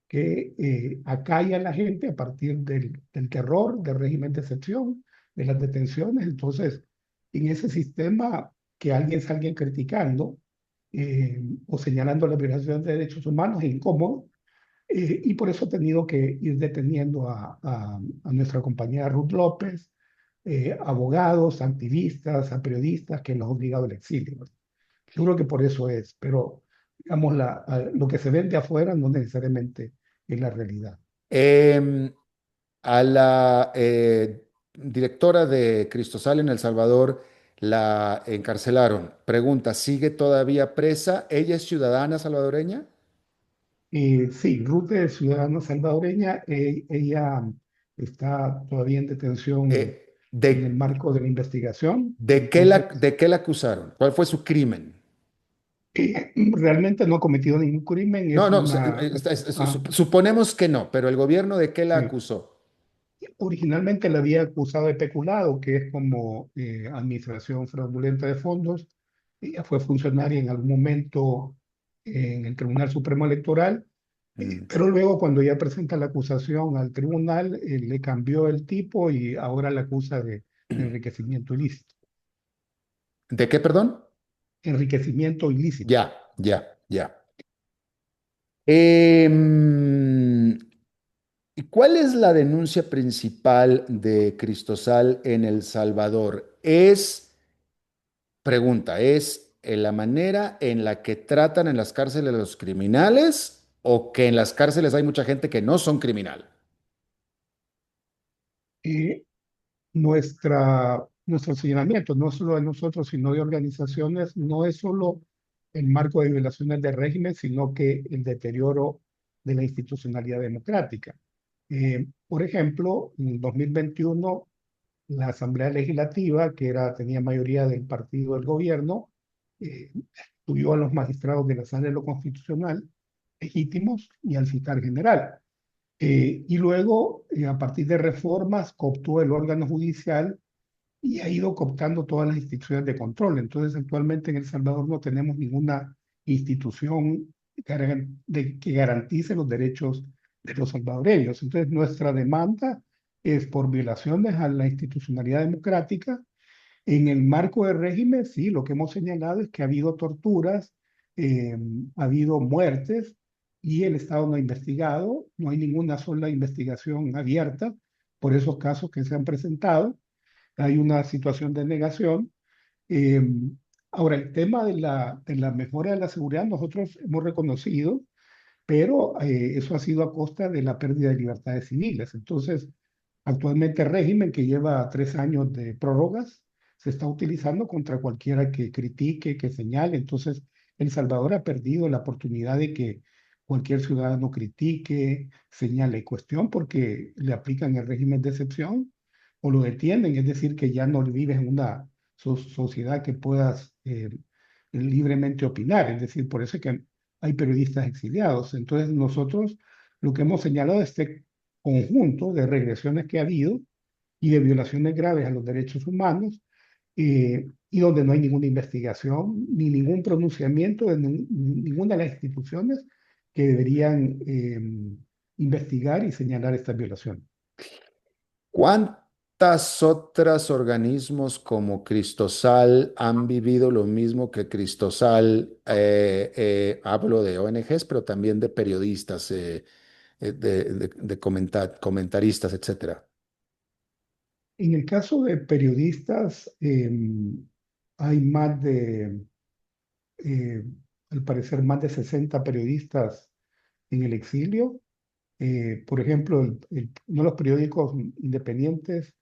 que acalla a la gente a partir del terror, del régimen de excepción, de las detenciones. Entonces, en ese sistema que alguien salga criticando o señalando la violación de derechos humanos es incómodo, y por eso ha tenido que ir deteniendo a nuestra compañera Ruth López, abogados, activistas, a periodistas que los ha obligado al exilio, ¿no? Yo creo que por eso es, pero digamos, lo que se ve de afuera no necesariamente es la realidad. Em, a la directora de Cristosal en El Salvador la encarcelaron. Pregunta, ¿sigue todavía presa? ¿Ella es ciudadana salvadoreña? Sí, Ruth es ciudadana salvadoreña, ella está todavía en detención en el ¿De, marco de la investigación, entonces de qué la acusaron? ¿Cuál fue su crimen? realmente no ha cometido ningún crimen, No, es no, una... suponemos que no, pero el gobierno de qué la sí. acusó. Originalmente la había acusado de peculado, que es como administración fraudulenta de fondos. Ella fue funcionaria en algún momento en el Tribunal Supremo Electoral, Mm. pero luego cuando ella presenta la acusación al tribunal, le cambió el tipo y ahora la acusa de enriquecimiento ilícito. ¿De qué, perdón? Enriquecimiento ilícito. Ya, ya, ya. Em, ¿Y cuál es la denuncia principal de Cristosal en El Salvador? Pregunta, ¿es la manera en la que tratan en las cárceles a los criminales o que en las cárceles hay mucha gente que no son criminal? Y nuestro señalamiento, no solo de nosotros, sino de organizaciones, no es solo el marco de violaciones del régimen, sino que el deterioro de la institucionalidad democrática. Por ejemplo, en 2021, la Asamblea Legislativa, tenía mayoría del partido del gobierno, excluyó a los magistrados de la Sala de lo Constitucional legítimos y al fiscal general. Y luego, a partir de reformas, cooptó el órgano judicial y ha ido cooptando todas las instituciones de control. Entonces, actualmente en El Salvador no tenemos ninguna institución que garantice los derechos de los salvadoreños. Entonces, nuestra demanda es por violaciones a la institucionalidad democrática. En el marco del régimen, sí, lo que hemos señalado es que ha habido torturas, eh, ha habido muertes y el Estado no ha investigado, no hay ninguna sola investigación abierta por esos casos que se han presentado, hay una situación de negación. Eh, Ahora, el tema de la mejora de la seguridad, nosotros hemos reconocido, pero eso ha sido a costa de la pérdida de libertades civiles. Entonces, actualmente el régimen que lleva 3 años de prórrogas se está utilizando contra cualquiera que critique, que señale. Entonces, El Salvador ha perdido la oportunidad de que cualquier ciudadano critique, señale cuestión, porque le aplican el régimen de excepción o lo detienen. Es decir, que ya no vives en una sociedad que puedas libremente opinar. Es decir, por eso es que hay periodistas exiliados. Entonces, nosotros lo que hemos señalado es este conjunto de regresiones que ha habido y de violaciones graves a los derechos humanos, y donde no hay ninguna investigación ni ningún pronunciamiento de ninguna de las instituciones que deberían investigar y señalar estas violaciones. ¿Cuántas otras organismos como Cristosal han vivido lo mismo que Cristosal? Hablo de ONGs, pero también de periodistas, comentaristas, etcétera. En el caso de periodistas, hay eh, al parecer, más de 60 periodistas en el exilio. Por ejemplo, uno de los periódicos independientes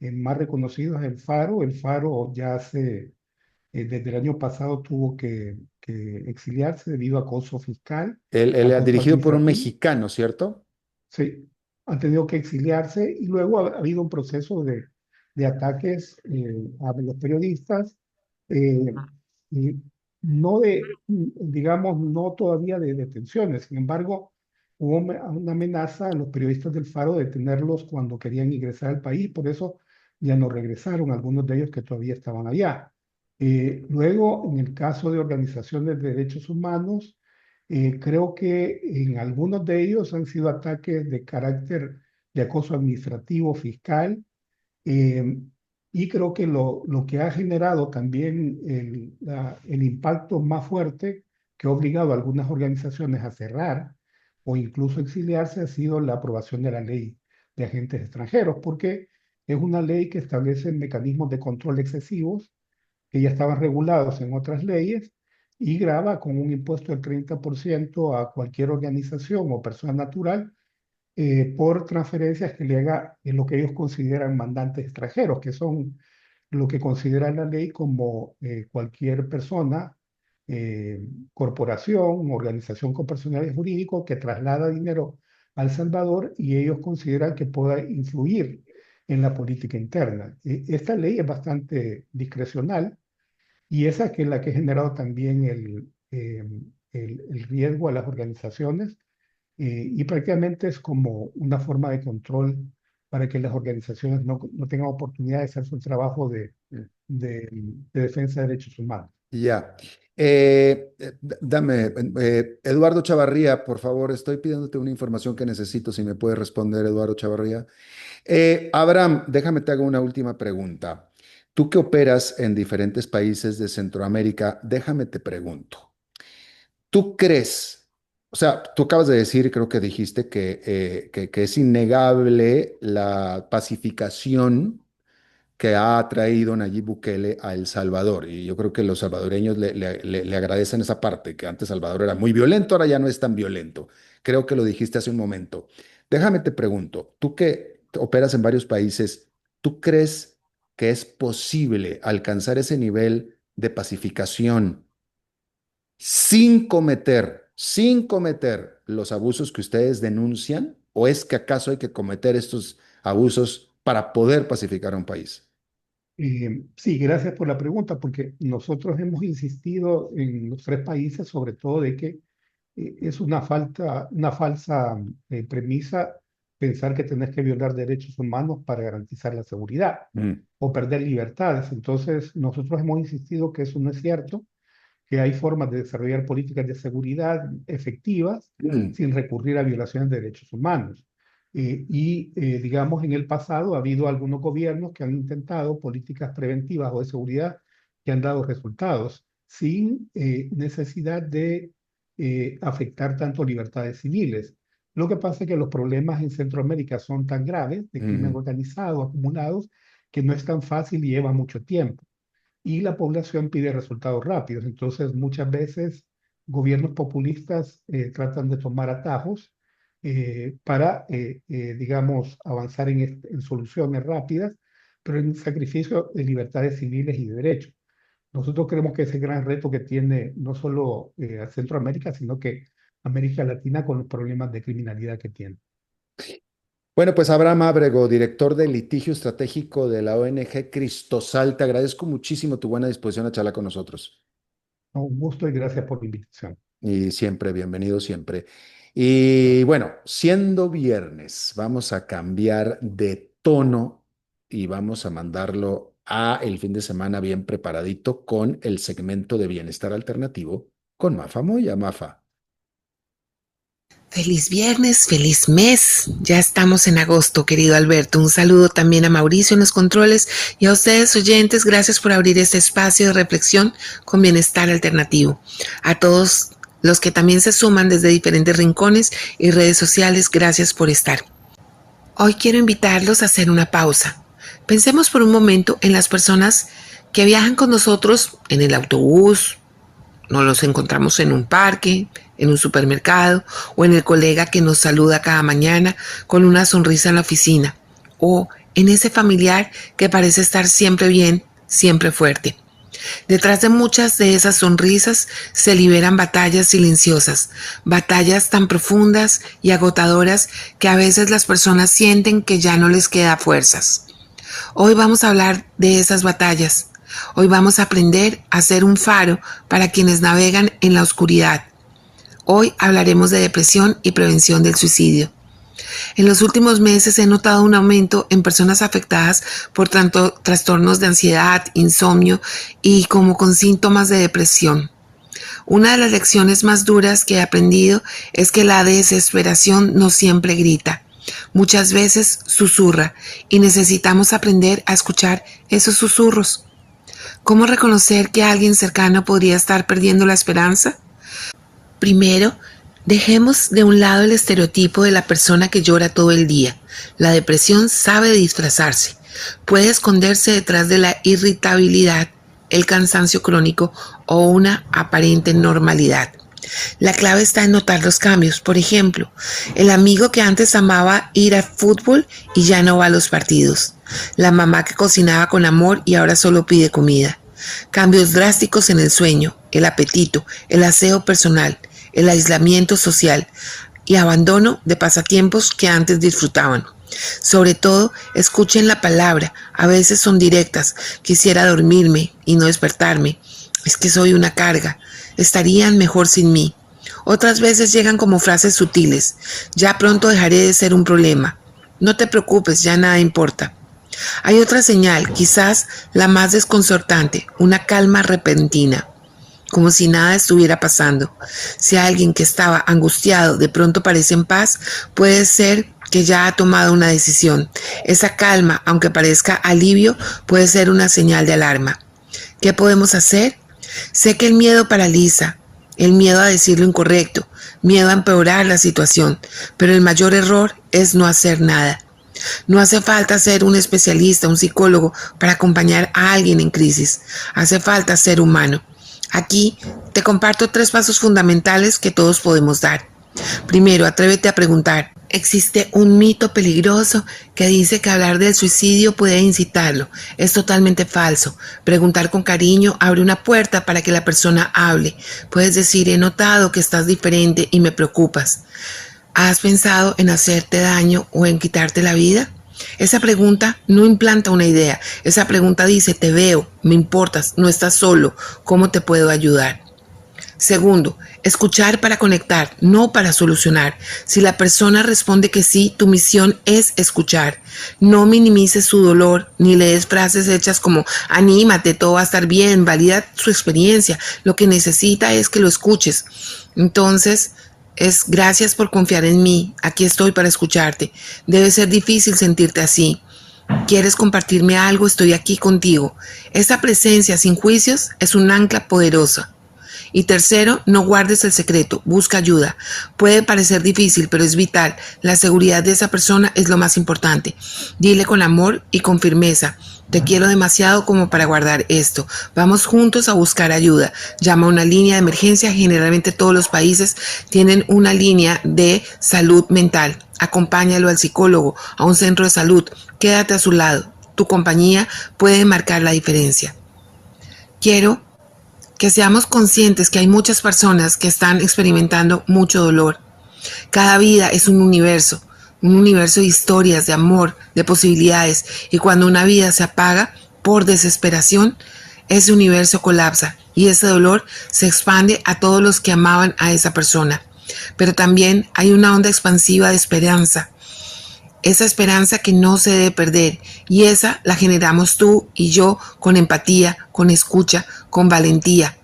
más reconocidos es El Faro. El Faro ya desde el año pasado tuvo que exiliarse debido a acoso fiscal, Él era acoso dirigido por un administrativo. mexicano, ¿cierto? Sí. han tenido que exiliarse y luego ha habido un proceso de ataques a los periodistas, eh, y no digamos, no todavía de detenciones. Sin embargo, hubo una amenaza a los periodistas del Faro de detenerlos cuando querían ingresar al país, por eso ya no regresaron, algunos de ellos que todavía estaban allá. Luego, en el caso de organizaciones de derechos humanos, creo que en algunos de ellos han sido ataques de carácter de acoso administrativo, fiscal, eh, y creo que lo que ha generado también el impacto más fuerte que ha obligado a algunas organizaciones a cerrar o incluso exiliarse ha sido la aprobación de la ley de agentes extranjeros, porque es una ley que establece mecanismos de control excesivos que ya estaban regulados en otras leyes y grava con un impuesto del 30% a cualquier organización o persona natural por transferencias que le haga en lo que ellos consideran mandantes extranjeros, que son lo que considera la ley como cualquier persona, corporación, organización con personalidad jurídico que traslada dinero a El Salvador y ellos consideran que pueda influir en la política interna. Esta ley es bastante discrecional y esa que es la que ha generado también el riesgo a las organizaciones, y prácticamente es como una forma de control para que las organizaciones no tengan oportunidad de hacer su trabajo de defensa de derechos humanos. Ya. Dame, Eduardo Chavarría, por favor, estoy pidiéndote una información que necesito, si me puedes responder, Eduardo Chavarría. Abraham, déjame te hago una última pregunta. Tú que operas en diferentes países de Centroamérica, déjame te pregunto. ¿Tú crees, o sea, tú acabas de decir, creo que dijiste que es innegable la pacificación que ha traído Nayib Bukele a El Salvador? Y yo creo que los salvadoreños le agradecen esa parte, que antes Salvador era muy violento, ahora ya no es tan violento. Creo que lo dijiste hace un momento. Déjame te pregunto, tú que operas en varios países, ¿tú crees que es posible alcanzar ese nivel de pacificación sin cometer los abusos que ustedes denuncian? ¿O es que acaso hay que cometer estos abusos para poder pacificar a un país? Sí, gracias por la pregunta, porque nosotros hemos insistido en los tres países, sobre todo de que es una falsa premisa pensar que tenés que violar derechos humanos para garantizar la seguridad Mm, o perder libertades. Entonces, nosotros hemos insistido que eso no es cierto, que hay formas de desarrollar políticas de seguridad efectivas mm, sin recurrir a violaciones de derechos humanos. Digamos, en el pasado ha habido algunos gobiernos que han intentado políticas preventivas o de seguridad que han dado resultados sin necesidad de afectar tanto libertades civiles. Lo que pasa es que los problemas en Centroamérica son tan graves de crimen mm. organizado, acumulados, que no es tan fácil y lleva mucho tiempo y la población pide resultados rápidos. Entonces, muchas veces gobiernos populistas tratan de tomar atajos para, digamos, avanzar en soluciones rápidas, pero en sacrificio de libertades civiles y de derechos. Nosotros creemos que ese gran reto que tiene no solo a Centroamérica, sino que América Latina con los problemas de criminalidad que tiene. Bueno, pues Abraham Ábrego, director de litigio estratégico de la ONG Cristosal, te agradezco muchísimo tu buena disposición a charlar con nosotros. Un gusto y gracias por la invitación. Y siempre, bienvenido siempre. Y bueno, siendo viernes, vamos a cambiar de tono y vamos a mandarlo a el fin de semana bien preparadito con el segmento de bienestar alternativo con Mafa Moya. Mafa. Feliz viernes, feliz mes. Ya estamos en agosto, querido Alberto. Un saludo también a Mauricio en los controles y a ustedes oyentes. Gracias por abrir este espacio de reflexión con bienestar alternativo. A todos los que también se suman desde diferentes rincones y redes sociales, gracias por estar. Hoy quiero invitarlos a hacer una pausa. Pensemos por un momento en las personas que viajan con nosotros en el autobús, nos los encontramos en un parque, en un supermercado o en el colega que nos saluda cada mañana con una sonrisa en la oficina o en ese familiar que parece estar siempre bien, siempre fuerte. Detrás de muchas de esas sonrisas se liberan batallas silenciosas, batallas tan profundas y agotadoras que a veces las personas sienten que ya no les queda fuerzas. Hoy vamos a hablar de esas batallas. Hoy vamos a aprender a ser un faro para quienes navegan en la oscuridad. Hoy hablaremos de depresión y prevención del suicidio. En los últimos meses he notado un aumento en personas afectadas por tanto trastornos de ansiedad, insomnio y como con síntomas de depresión. Una de las lecciones más duras que he aprendido es que la desesperación no siempre grita. Muchas veces susurra y necesitamos aprender a escuchar esos susurros. ¿Cómo reconocer que alguien cercano podría estar perdiendo la esperanza? Primero, dejemos de un lado el estereotipo de la persona que llora todo el día. La depresión sabe disfrazarse. Puede esconderse detrás de la irritabilidad, el cansancio crónico o una aparente normalidad. La clave está en notar los cambios. Por ejemplo, el amigo que antes amaba ir al fútbol y ya no va a los partidos. La mamá que cocinaba con amor y ahora solo pide comida. Cambios drásticos en el sueño, el apetito, el aseo personal, el aislamiento social y abandono de pasatiempos que antes disfrutaban. Sobre todo, escuchen la palabra, a veces son directas, quisiera dormirme y no despertarme, es que soy una carga, estarían mejor sin mí. Otras veces llegan como frases sutiles, ya pronto dejaré de ser un problema, no te preocupes, ya nada importa. Hay otra señal, quizás la más desconcertante, una calma repentina, como si nada estuviera pasando. Si alguien que estaba angustiado de pronto parece en paz, puede ser que ya ha tomado una decisión. Esa calma, aunque parezca alivio, puede ser una señal de alarma. ¿Qué podemos hacer? Sé que el miedo paraliza, el miedo a decir lo incorrecto, miedo a empeorar la situación, pero el mayor error es no hacer nada. No hace falta ser un especialista, un psicólogo para acompañar a alguien en crisis. Hace falta ser humano. Aquí te comparto 3 pasos fundamentales que todos podemos dar. Primero, atrévete a preguntar. Existe un mito peligroso que dice que hablar del suicidio puede incitarlo. Es totalmente falso. Preguntar con cariño abre una puerta para que la persona hable. Puedes decir, he notado que estás diferente y me preocupas. ¿Has pensado en hacerte daño o en quitarte la vida? Esa pregunta no implanta una idea. Esa pregunta dice, te veo, me importas, no estás solo, ¿cómo te puedo ayudar? Segundo, escuchar para conectar, no para solucionar. Si la persona responde que sí, tu misión es escuchar. No minimices su dolor, ni le des frases hechas como anímate, todo va a estar bien, valida su experiencia. Lo que necesita es que lo escuches. Entonces, es gracias por confiar en mí, aquí estoy para escucharte. Debe ser difícil sentirte así. ¿Quieres compartirme algo? Estoy aquí contigo. Esa presencia sin juicios es un ancla poderosa. Y tercero, no guardes el secreto, busca ayuda. Puede parecer difícil, pero es vital. La seguridad de esa persona es lo más importante. Dile con amor y con firmeza, te quiero demasiado como para guardar esto. Vamos juntos a buscar ayuda. Llama a una línea de emergencia. Generalmente todos los países tienen una línea de salud mental. Acompáñalo al psicólogo, a un centro de salud. Quédate a su lado. Tu compañía puede marcar la diferencia. Quiero que seamos conscientes que hay muchas personas que están experimentando mucho dolor. Cada vida es un universo de historias, de amor, de posibilidades, y cuando una vida se apaga por desesperación, ese universo colapsa y ese dolor se expande a todos los que amaban a esa persona. Pero también hay una onda expansiva de esperanza, esa esperanza que no se debe perder, y esa la generamos tú y yo con empatía, con escucha, con valentía,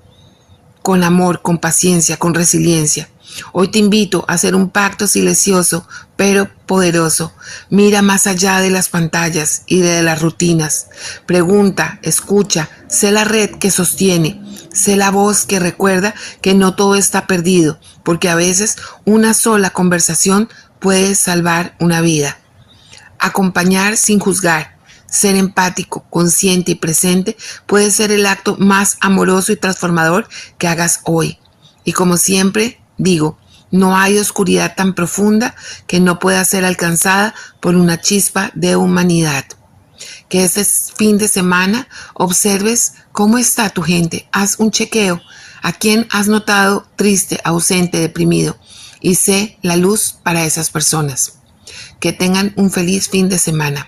con amor, con paciencia, con resiliencia. Hoy te invito a hacer un pacto silencioso pero poderoso. Mira más allá de las pantallas y de las rutinas. Pregunta, escucha, sé la red que sostiene, sé la voz que recuerda que no todo está perdido, porque a veces una sola conversación puede salvar una vida. Acompañar sin juzgar, ser empático, consciente y presente puede ser el acto más amoroso y transformador que hagas hoy. Y como siempre digo, no hay oscuridad tan profunda que no pueda ser alcanzada por una chispa de humanidad. que este fin de semana observes cómo está tu gente. Haz un chequeo. ¿A quién has notado triste, ausente, deprimido? Y sé la luz para esas personas. Que tengan un feliz fin de semana.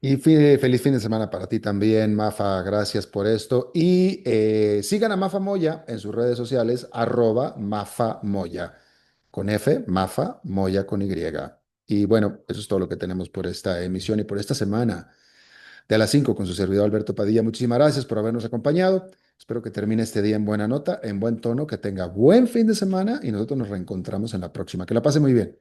Y feliz fin de semana para ti también, Mafa. Gracias por esto. Y sigan a Mafa Moya en sus redes sociales, @Mafa Moya. Con F, Mafa, Moya con Y. Y bueno, eso es todo lo que tenemos por esta emisión y por esta semana de a las 5 con su servidor Alberto Padilla. Muchísimas gracias por habernos acompañado. Espero que termine este día en buena nota, en buen tono, que tenga buen fin de semana y nosotros nos reencontramos en la próxima. Que la pase muy bien.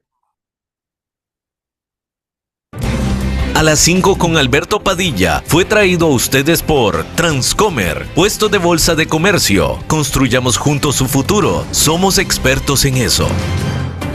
A las 5 con Alberto Padilla fue traído a ustedes por Transcomer, puesto de bolsa de comercio. Construyamos juntos su futuro. Somos expertos en eso.